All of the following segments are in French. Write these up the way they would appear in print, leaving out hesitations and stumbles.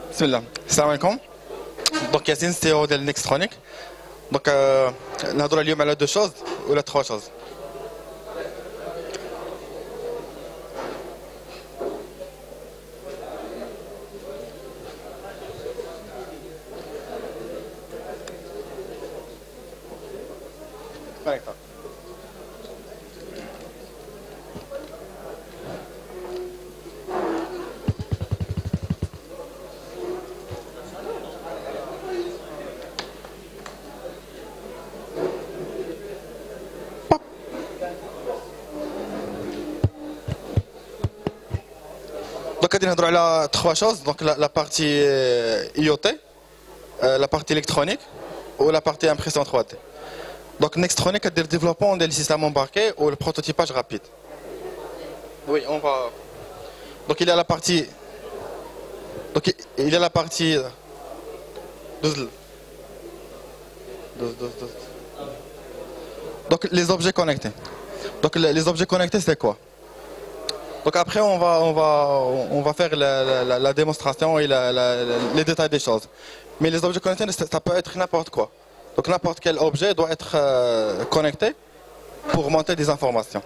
Bismillah. Salam alaikum. Donc Yassine, CEO de Nextronic. Donc نهضروا اليوم على deux choses ولا trois choses. Donc, on va parler trois choses. Donc, la partie IoT, la partie électronique ou la partie impression 3D. Donc, Nextronic a le développement des systèmes embarqués ou le prototypage rapide. Oui, on va. Donc, il y a la partie. Donc, il y a la partie. Donc, les objets connectés. Donc, les objets connectés, c'est quoi? Donc après, on va faire la démonstration et les détails des choses. Mais les objets connectés, ça peut être n'importe quoi. Donc n'importe quel objet doit être connecté pour monter des informations.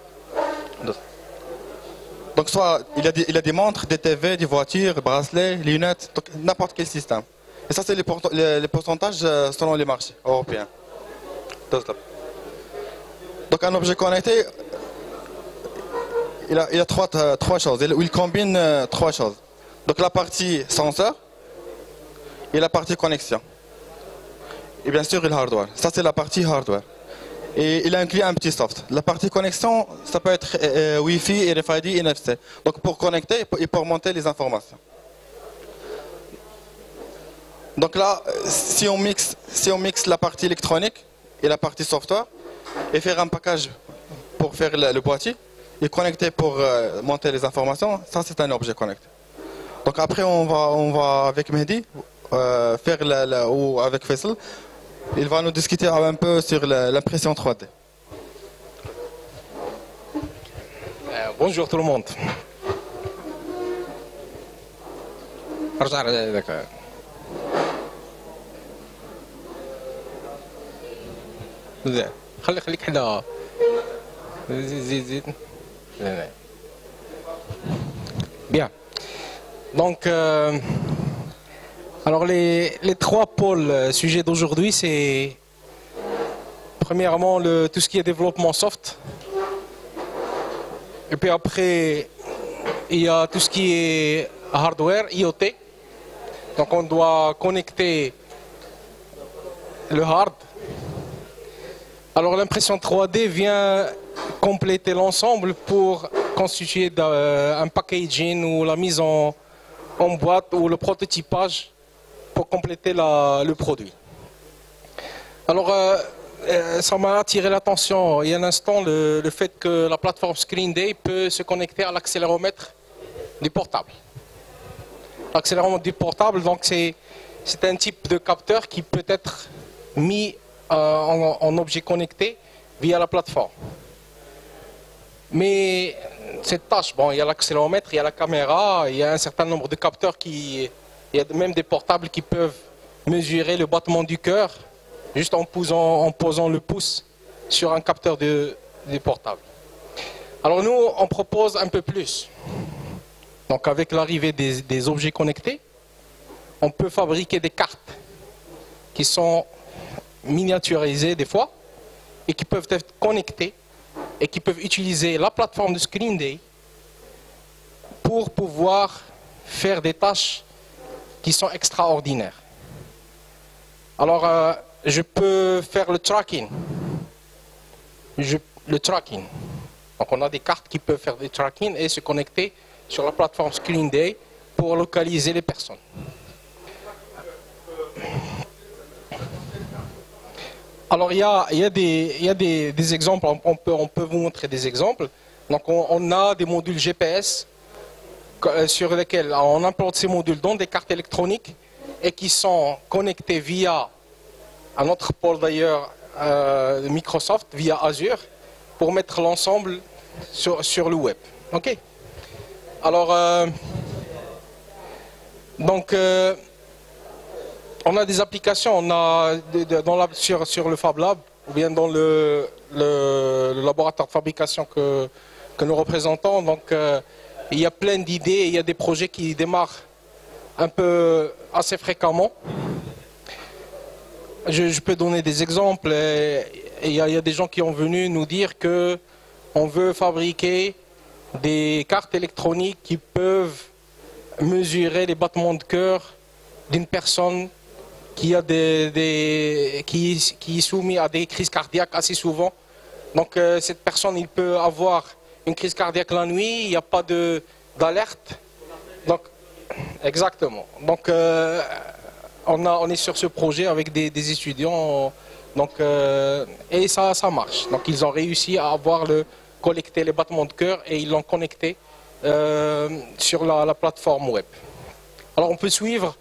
Donc soit il y a des montres, des TV, des voitures, bracelets, lunettes, donc n'importe quel système. Et ça, c'est les pourcentages selon les marchés européens. Donc un objet connecté, il y a trois choses, il combine trois choses. Donc la partie senseur et la partie connexion. Et bien sûr le hardware. Ça c'est la partie hardware. Et il inclut un petit soft. La partie connexion, ça peut être Wi-Fi, RFID, NFC. Donc pour connecter et pour monter les informations. Donc là, si on mixe la partie électronique et la partie software et faire un package pour faire le boîtier, et connecté pour monter les informations, ça c'est un objet connecté. Donc après on va avec Mehdi faire ou avec Faisal, il va nous discuter un peu sur l'impression 3D. Bonjour tout le monde. خليك حدا زيد Bien. Donc, alors les trois pôles sujets d'aujourd'hui, c'est premièrement tout ce qui est développement soft. Et puis après, il y a tout ce qui est hardware, IoT. Donc on doit connecter le hard. Alors l'impression 3D vient compléter l'ensemble pour constituer un packaging ou la mise en boîte ou le prototypage pour compléter le produit. Alors ça m'a attiré l'attention il y a un instant le fait que la plateforme ScreenDay peut se connecter à l'accéléromètre du portable. L'accéléromètre du portable, donc c'est un type de capteur qui peut être mis en objet connecté via la plateforme. Mais cette tâche, bon, il y a l'accéléromètre, il y a la caméra, il y a un certain nombre de capteurs il y a même des portables qui peuvent mesurer le battement du cœur juste en posant le pouce sur un capteur de portable. Alors nous, on propose un peu plus. Donc avec l'arrivée des objets connectés, on peut fabriquer des cartes qui sont miniaturisées des fois et qui peuvent être connectées et qui peuvent utiliser la plateforme de ScreenDay pour pouvoir faire des tâches qui sont extraordinaires. Alors, je peux faire le tracking. Donc, on a des cartes qui peuvent faire des tracking et se connecter sur la plateforme ScreenDay pour localiser les personnes. Alors il y a des exemples, on peut vous montrer des exemples. Donc on a des modules GPS sur lesquels on implante ces modules dans des cartes électroniques et qui sont connectés via un autre pôle d'ailleurs de Microsoft, via Azure, pour mettre l'ensemble sur le web. Ok. Alors Donc, on a des applications, on a sur le Fab Lab, ou bien dans le laboratoire de fabrication que nous représentons. Donc, il y a plein d'idées, il y a des projets qui démarrent un peu assez fréquemment. Je peux donner des exemples. Il y a des gens qui ont venu nous dire que on veut fabriquer des cartes électroniques qui peuvent mesurer les battements de cœur d'une personne qui est soumise à des crises cardiaques assez souvent. Donc cette personne, il peut avoir une crise cardiaque la nuit, il n'y a pas d'alerte. Donc exactement. Donc on est sur ce projet avec des étudiants. Donc et ça marche. Donc ils ont réussi à collecter les battements de cœur et ils l'ont connecté sur la plateforme web. Alors on peut suivre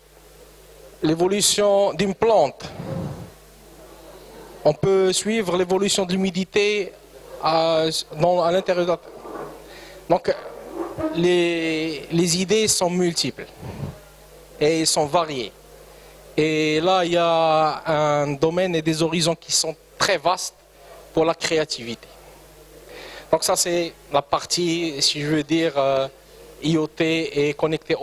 l'évolution d'une plante. On peut suivre l'évolution de l'humidité à l'intérieur de la... Donc les idées sont multiples et sont variées. Et là, il y a un domaine et des horizons qui sont très vastes pour la créativité. Donc ça, c'est la partie, si je veux dire, IoT et connecté,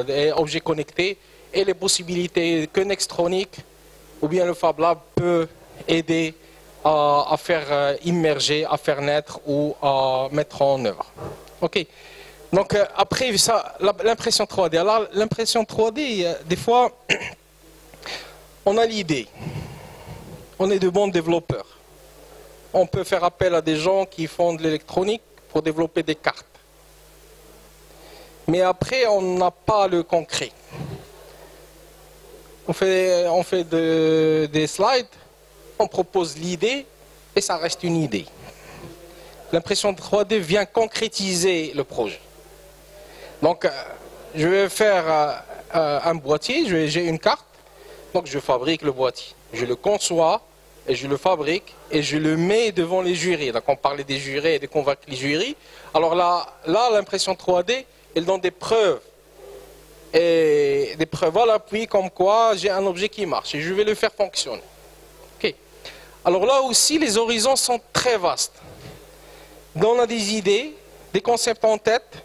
et objets connectés, et les possibilités que Nextronic ou bien le Fab Lab peut aider à faire immerger, à faire naître ou à mettre en œuvre. Ok. Donc après ça, l'impression 3D. Alors l'impression 3D, des fois, on a l'idée. On est de bons développeurs. On peut faire appel à des gens qui font de l'électronique pour développer des cartes. Mais après, on n'a pas le concret. On fait des slides, on propose l'idée et ça reste une idée. L'impression 3D vient concrétiser le projet. Donc, je vais faire un boîtier, j'ai une carte, donc je fabrique le boîtier. Je le conçois et je le fabrique et je le mets devant les jurys. Donc, on parlait des jurys et de convaincre les jurys. Alors là l'impression 3D, elle donne des preuves. Et des preuves à l'appui comme quoi j'ai un objet qui marche et je vais le faire fonctionner. Okay. Alors là aussi, les horizons sont très vastes. Donc on a des idées, des concepts en tête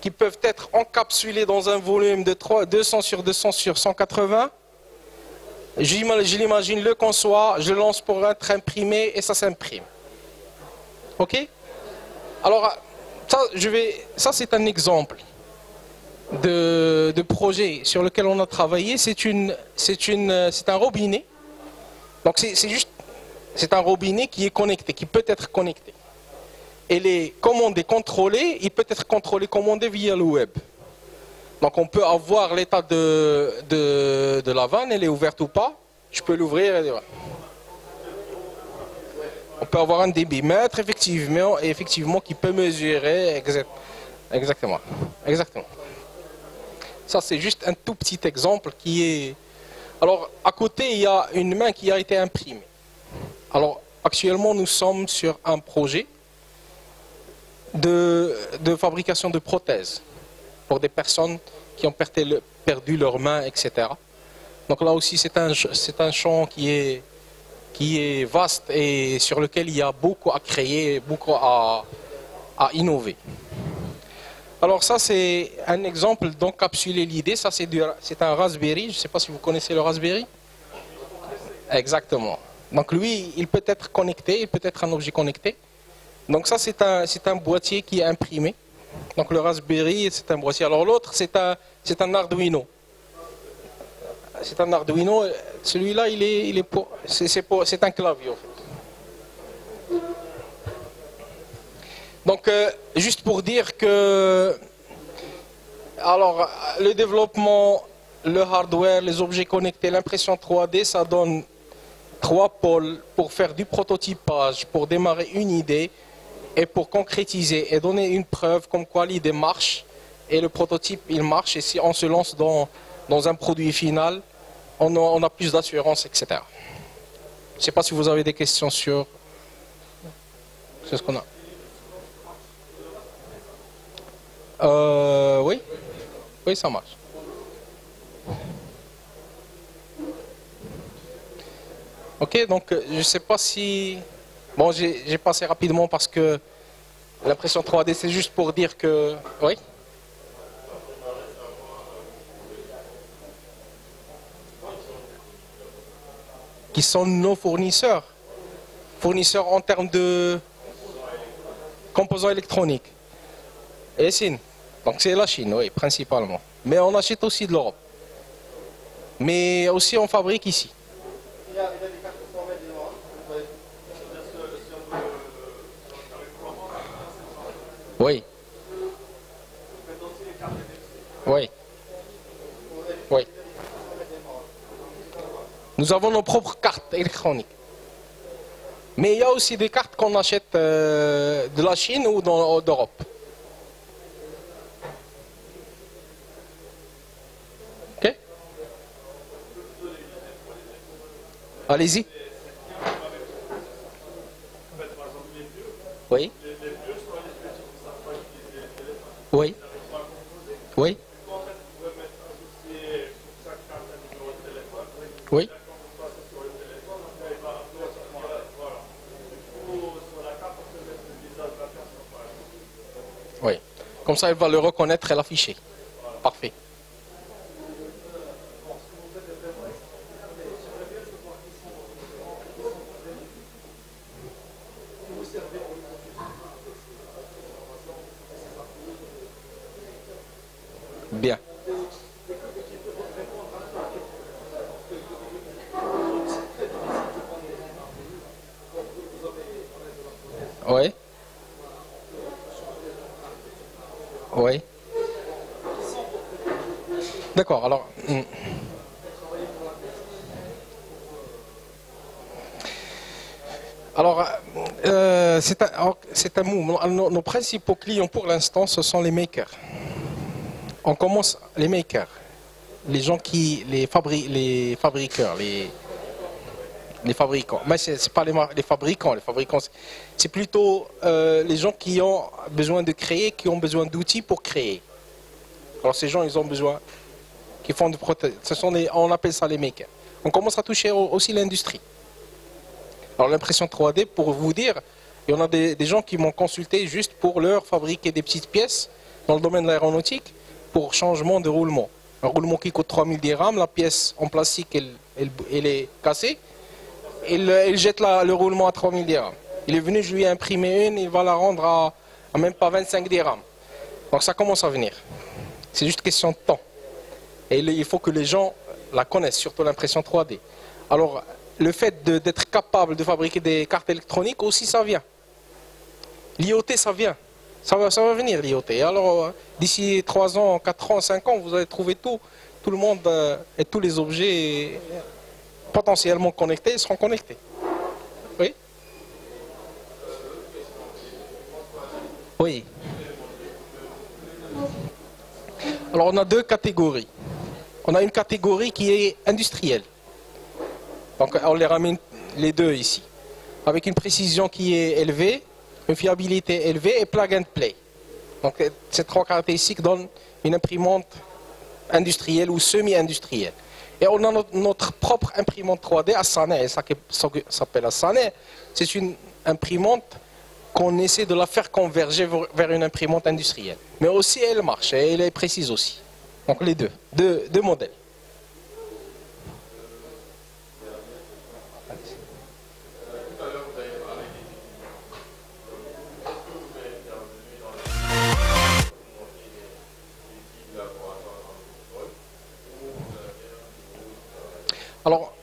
qui peuvent être encapsulés dans un volume de 200 sur 200 sur 180. Je l'imagine, le conçois, je le lance pour être imprimé et ça s'imprime. Ok? Alors ça c'est un exemple de projet sur lequel on a travaillé. C'est un robinet. Donc c'est un robinet qui est connecté, qui peut être connecté. Et les commandes et contrôlées, il peut être contrôlé, commandé via le web. Donc on peut avoir l'état de la vanne, elle est ouverte ou pas. Je peux l'ouvrir. On peut avoir un débitmètre effectivement qui peut mesurer exactement. Ça c'est juste un tout petit exemple qui est... Alors à côté il y a une main qui a été imprimée. Alors actuellement nous sommes sur un projet de fabrication de prothèses pour des personnes qui ont perdu leurs mains, etc. Donc là aussi c'est un champ qui est vaste et sur lequel il y a beaucoup à créer, beaucoup à innover. Alors ça c'est un exemple d'encapsuler l'idée. Ça c'est un Raspberry. Je ne sais pas si vous connaissez le Raspberry. Exactement. Donc lui il peut être connecté, il peut être un objet connecté. Donc ça c'est un boîtier qui est imprimé. Donc le Raspberry c'est un boîtier. Alors l'autre c'est un Arduino. C'est un Arduino. Celui-là c'est un clavier en fait. Donc, juste pour dire que, alors, le développement, le hardware, les objets connectés, l'impression 3D, ça donne 3 pôles pour faire du prototypage, pour démarrer une idée et pour concrétiser et donner une preuve comme quoi l'idée marche et le prototype, il marche. Et si on se lance dans un produit final, on a plus d'assurance, etc. Je ne sais pas si vous avez des questions sur ce qu'on a. Oui, ça marche. Ok, donc je ne sais pas si... Bon, j'ai passé rapidement parce que l'impression 3D, c'est juste pour dire que... Oui. Qui sont nos fournisseurs. Fournisseurs en termes de composants électroniques. Et Chine. Donc c'est la Chine, oui, principalement. Mais on achète aussi de l'Europe. Mais aussi on fabrique ici. Oui. Oui. Oui. Nous avons nos propres cartes électroniques. Mais il y a aussi des cartes qu'on achète de la Chine ou d'Europe. Ok? Allez-y. Oui. Oui. Oui. Oui. Oui. Comme ça, elle va le reconnaître et l'afficher. Parfait. Bien. Oui. Oui. D'accord, alors... Alors, c'est un mot. Nos principaux clients pour l'instant, ce sont les makers. On commence les makers, les gens qui, les fabricants, les fabricants. Mais c'est pas les fabricants. Les fabricants, c'est plutôt les gens qui ont besoin de créer, qui ont besoin d'outils pour créer. Alors ces gens, ils ont besoin, qui font de prothèses. On appelle ça les makers. On commence à toucher aussi l'industrie. Alors l'impression 3D, pour vous dire, il y en a des gens qui m'ont consulté juste pour leur fabriquer des petites pièces dans le domaine de l'aéronautique pour changement de roulement. Un roulement qui coûte 3000 dirhams, la pièce en plastique, elle est cassée. Il jette le roulement à 3000 dirhams. Il est venu, je lui ai imprimé une, il va la rendre à même pas 25 dirhams. Donc ça commence à venir. C'est juste question de temps. Et il faut que les gens la connaissent, surtout l'impression 3D. Alors, le fait d'être capable de fabriquer des cartes électroniques aussi, ça vient. L'IoT, ça vient. Ça va venir, l'IoT. Alors, d'ici 3 ans, 4 ans, 5 ans, vous allez trouver tout le monde et tous les objets potentiellement connectés seront connectés. Oui? Oui. Alors, on a deux catégories. On a une catégorie qui est industrielle. Donc on les ramène les deux ici, avec une précision qui est élevée, une fiabilité élevée et plug and play. Donc ces trois caractéristiques donnent une imprimante industrielle ou semi-industrielle. Et on a notre propre imprimante 3D à Sané, ça s'appelle Sané. C'est une imprimante qu'on essaie de la faire converger vers une imprimante industrielle. Mais aussi elle marche et elle est précise aussi. Donc les deux modèles. Alors,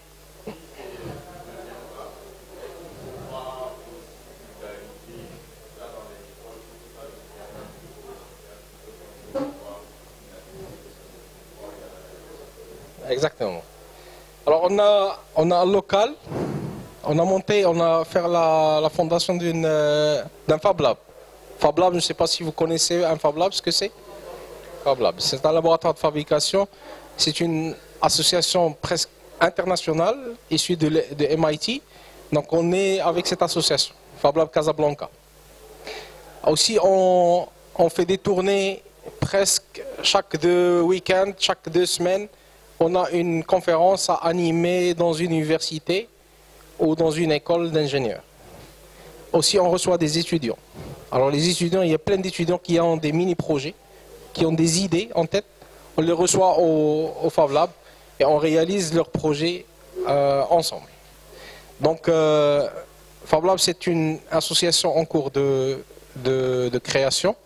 exactement. Alors on a un local, on a fait la fondation d'un Fab Lab. Fab Lab, je ne sais pas si vous connaissez un Fab Lab, ce que c'est. Fab Lab, c'est un laboratoire de fabrication, c'est une association presque internationale issue de MIT. Donc on est avec cette association, Fab Lab Casablanca. Aussi on fait des tournées presque chaque 2 week-ends, chaque 2 semaines on a une conférence à animer dans une université ou dans une école d'ingénieurs. Aussi, on reçoit des étudiants. Alors les étudiants, il y a plein d'étudiants qui ont des mini-projets, qui ont des idées en tête. On les reçoit au Fab Lab et on réalise leurs projets ensemble. Donc, Fab Lab, c'est une association en cours de création.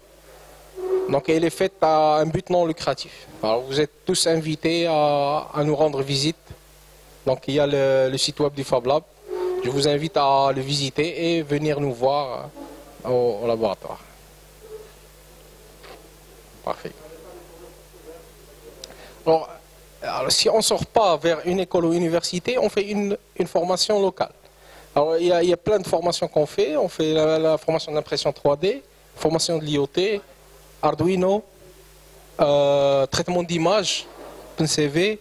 Donc, elle est faite à un but non lucratif. Alors, vous êtes tous invités à nous rendre visite. Donc, il y a le site web du Fab Lab. Je vous invite à le visiter et venir nous voir au laboratoire. Parfait. Alors, si on ne sort pas vers une école ou une université, on fait une formation locale. Alors, il y a plein de formations qu'on fait. On fait la formation d'impression 3D, formation de l'IoT, Arduino, traitement d'image, PNCV.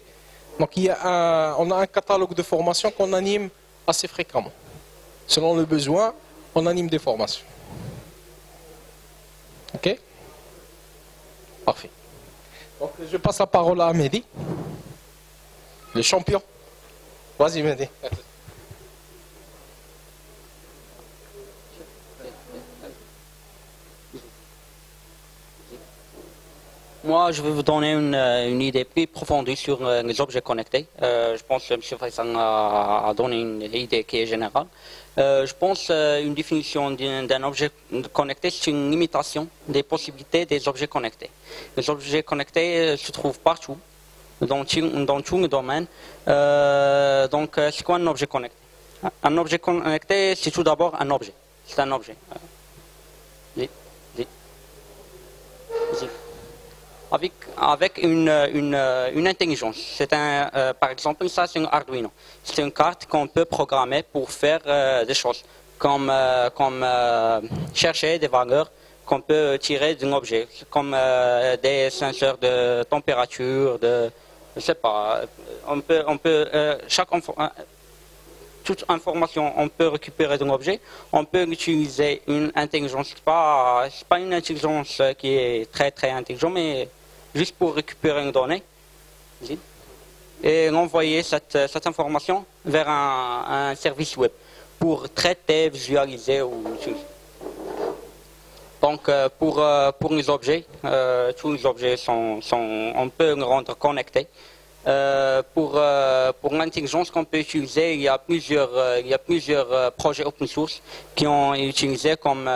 Donc, on a un catalogue de formations qu'on anime assez fréquemment. Selon le besoin, on anime des formations. Ok? Parfait. Donc, je passe la parole à Mehdi, le champion. Vas-y, Mehdi. Moi, je vais vous donner une idée plus approfondie sur les objets connectés. Je pense que M. Faisal a donné une idée qui est générale. Je pense une définition d'un objet connecté, c'est une limitation des possibilités des objets connectés. Les objets connectés se trouvent partout, dans tous les domaines. Donc, c'est quoi un objet connecté? Un objet connecté, c'est tout d'abord un objet. C'est un objet. Avec une intelligence. Par exemple, ça c'est un Arduino. C'est une carte qu'on peut programmer pour faire des choses, comme chercher des valeurs qu'on peut tirer d'un objet, comme des senseurs de température, je sais pas. Toute information on peut récupérer d'un objet, on peut utiliser une intelligence. C'est pas une intelligence qui est très très intelligente, mais juste pour récupérer une donnée et envoyer cette information vers un service web pour traiter, visualiser ou utiliser. Donc pour les objets, tous les objets on peut les rendre connectés. Pour l'intelligence qu'on peut utiliser, il y a plusieurs projets open source qui ont été utilisés comme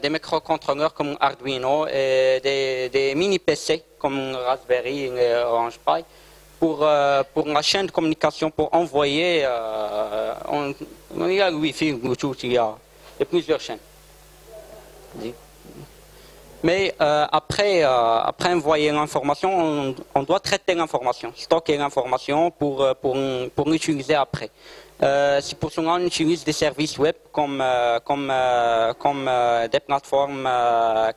des microcontrôleurs comme Arduino et des mini PC comme Raspberry et Orange Pi pour la chaîne de communication, pour envoyer. Il y a le Wi-Fi, Bluetooth, il y a plusieurs chaînes. Mais après envoyer l'information, on doit traiter l'information, stocker l'information pour l'utiliser après. C'est pour cela qu'on utilise des services web comme des plateformes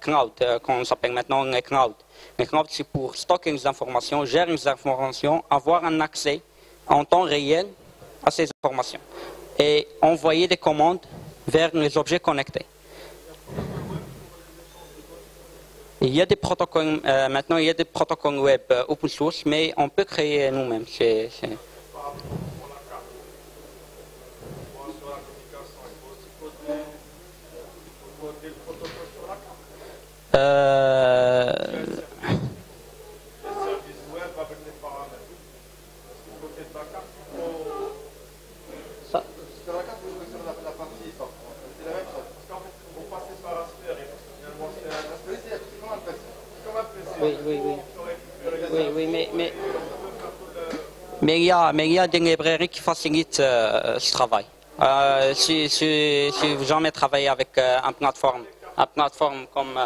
cloud, qu'on s'appelle maintenant les clouds. Les clouds, c'est pour stocker les informations, gérer les informations, avoir un accès en temps réel à ces informations et envoyer des commandes vers les objets connectés. Il y a des protocoles, maintenant il y a des protocoles web open source, mais on peut créer nous-mêmes. Oui, mais il y a des librairies qui facilitent ce travail. Si vous jamais travaillé avec une plateforme comme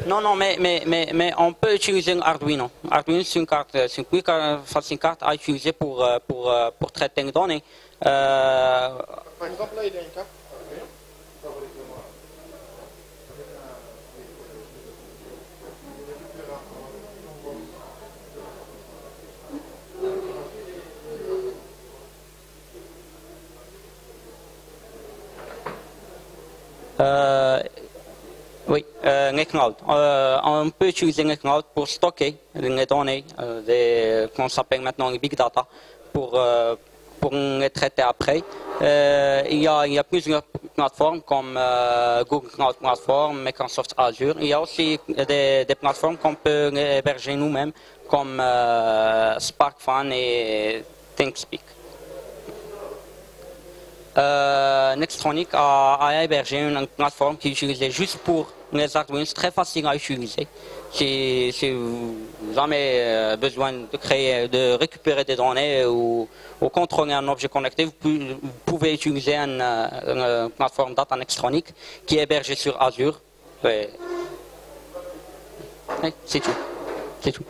non, mais on peut utiliser Arduino. Arduino, c'est une plus facile carte à utiliser pour traiter les données. Par exemple, là, il y a une carte. Oui, les clouds. On peut utiliser les clouds pour stocker les données qu'on s'appelle maintenant les big data pour les traiter après. Il y a plusieurs plateformes comme Google Cloud Platform, Microsoft Azure. Il y a aussi des plateformes qu'on peut héberger nous-mêmes comme SparkFun et ThinkSpeak. Nextronic a hébergé une plateforme qui est utilisée juste pour les Arduino, très facile à utiliser. Si vous avez besoin de récupérer des données ou contrôler un objet connecté, vous pouvez utiliser une plateforme Data Nextronic qui est hébergée sur Azure. C'est tout.